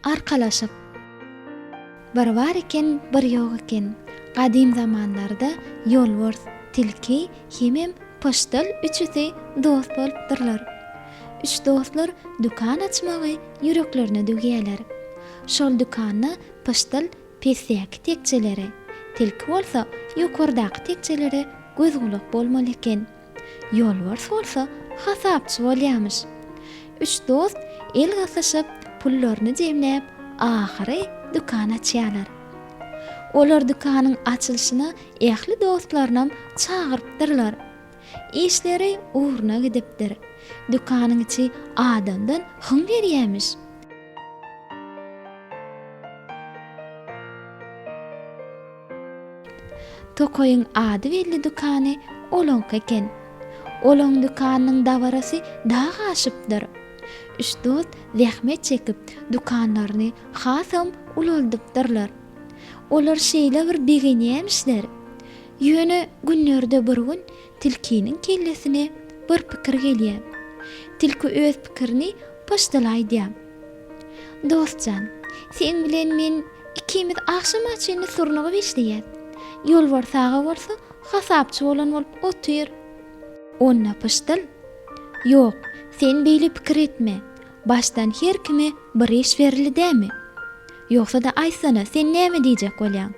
Arkalaşyk. Bir var eken, bir ýok eken. Gadim zamanlarda ýolbars, tilki hemem poştal üçüsi dost bolupdyrlar. Üç dostlar dukan açmagy yüreklerine dögeýärler. Şol dukanyny poştal pesýäki tekçeleri, tilki bolsa ýokardaky tekçelere göz gulak bolmaly eken. Ýolbars bolsa hasapçy bolýarmyş. Üç dost el gasaşyp pullaryny jemläp ahyry dukan açýarlar. Olar dukanyň açylyşyna ähli dostlarynam çagyrypdyrlar. İşleri uğruna gidipdir. Dukanyň içi adamdan hyň berýärmiş. Tokoyň ady belli dukany olonk eken. Olong dukanyň dawarasy daha aşypdyr. Üç dost zähmet çekip dukanlaryny hasam ululdypdyrlar. Olar şeýle bir begenýärmişler. Ýöne günlerde bir gün tilkiniň kellesine bir pikir gelýär. Tilki öz pikirini poştala aýdýar. Dostjan, sen bilen men ikimiz akşam açyny surnugy beşleýär. Ýolbarsaga bolsa hasapçy bolan bolup otyr. Onna poştal, ýok, sen beýle pikir etme. Baştan her kime bir iş berildi dämi? Ýoksa da aýsana, sen näme diýjek bolýan?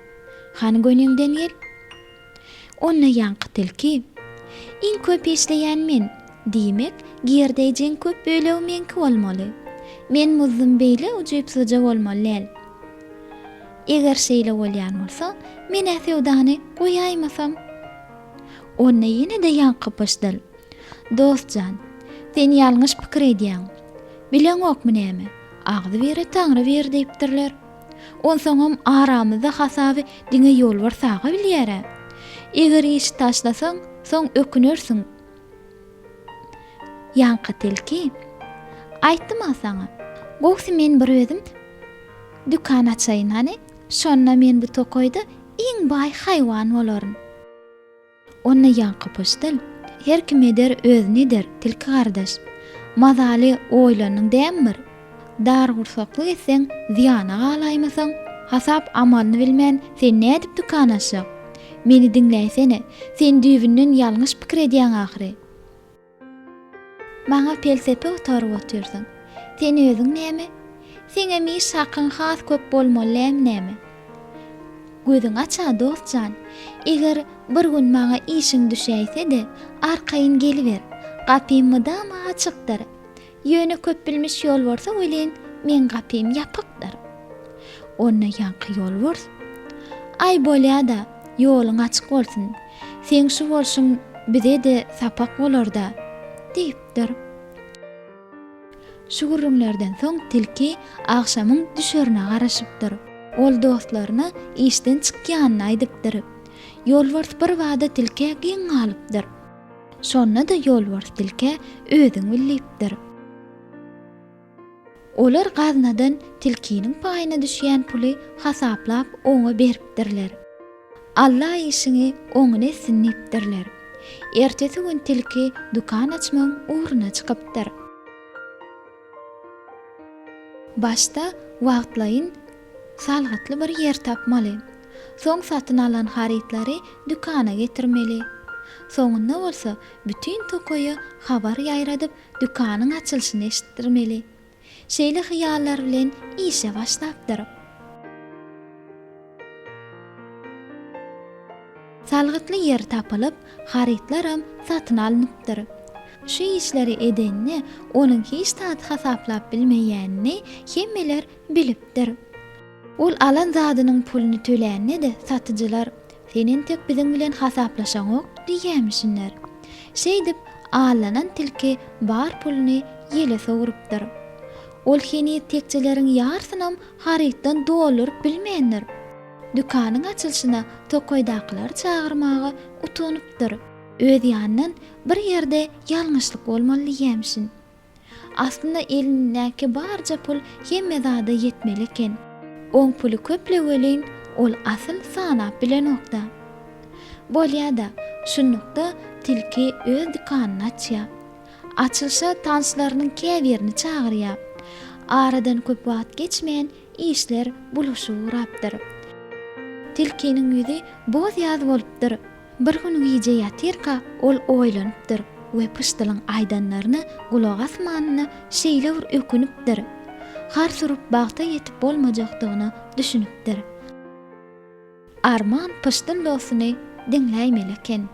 Hany gönüňden gel. Onna ýanky tilki, "İň köp işleýän men, diýmek, gerdeýjen köp böleg menki bolmaly. Men muzdym beýle ujypsyja bolmaly. Eger şeýle bolýan bolsa, men äsewdany goýaýmasam." Onna ýene de ýanky poştal, "Dostjan, sen ýalňyş pikir edýäň. Bileňokmy näme? Agdy bere taňry ber" diýipdirler. Onsoňam aramyzda hasaby diňe ýolbarsaga bilýär. Eger iş taşlasaň, soň ökünürsiň. Ýanky tilki, "Aýtdym saňa, goksy men bir özüm dukan açaýyn hany, şonna men bu tokoyda iň baý haýwan bolaryn." Onna ýanky poştal, "Her kim eder özünidir, tilki gardaş. Mazaly oýlanyň dämir. Dar gursaklyk etseň, ziýana galaýmasaň, hasap amalyny bilmän sen nädip dukan açjak? Meni diňläýsene, sen düýbünden ýalňyş pikir edýäň ahyry. Maňa pelsepe otaryp otyrsyň. Sen özüň näme? Seňe mi şakyn has köp bolmalym näme? Gözüň aça dostjan. Eger bir gün maňa işiň düşäýse-de, arkaýyn geliber. Gapym mydama açykdyr. Ýöne köp bilmiş ýolbarsa ölen, men gapym ýapykdyr." Onna ýanky ýolbars, "Aý bolýa-da, ýoluň açyk bolsun. Sen şu bolşuň bize de sapak bolarda" diýipdir. Şu gürrümlerden soň tilki akşamyň düşerine garaşypdyr. Ol dostlaryna işden çykýanyny aýdypdyr. Ýolbars bir wada tilke giň alypdyr. Şonna da ýolbars tilke özüň bilipdir. Olar gaznadan tilkiniň paýyna düşýän puly hasaplap oňa beripdirler. Allah işini oňun essinipdirler. Ertesi gün tilki dukan açmaň uğruna çykypdyr. Başta wagtlaýyn salgatly bir yer tapmaly. Soň satyn alan harytlary dukana getirmeli. Soňunda bolsa bütün tokoýa habar ýaýradyp dukanyň açylyşyny eşitdirmeli. Şeýle hyýallar bilen işe başlapdyr. Salgatly yer tapylyp, harytlaram satyn alınıpdyr. Şu işleri edenni, onuň hiç tat hasaplap bilmeýänini hemmeler bilipdir. Ol alan zadynyň pulunu tölänne de satyjylar, "Senin tek biziň bilen hasaplaşaň ok" diýýärmişler. Şeýdip, alanan tilki bar pulunu ýele sogurypdyr. Ol heni tekçeleriň ýarsynam harytdan doluryp bilmeýänler. Dukanyň açylyşyna tokoýdakylar çagyrmagy utanypdyr. Öz ýanyndan bir ýerde ýalňyşlyk bolmaly diýýärmişin. Aslynda elindäki barja pul hemme zada ýetmeli eken. Oň puly köpleg welin, ol asyl sanap bilenokda. Bolýa-da, şunlukda tilki öz dukanyny açýar. Açylşa tanşlarynyň käbirini çagyrýar. Aradan köp wagt geçmeýän işler buluşurapdyr. Tilkiniň ýüzi boz ýaz bolupdyr. Bir gün gije ýatyrka ol oýlanypdyr we pışdylyň aýdanlaryny gulak asmanyny şeýle bir ökünipdir. Har surup bagta ýetip bolmajakdygyny düşünipdir. Arman pışdyn dostuny diňläýmeli eken.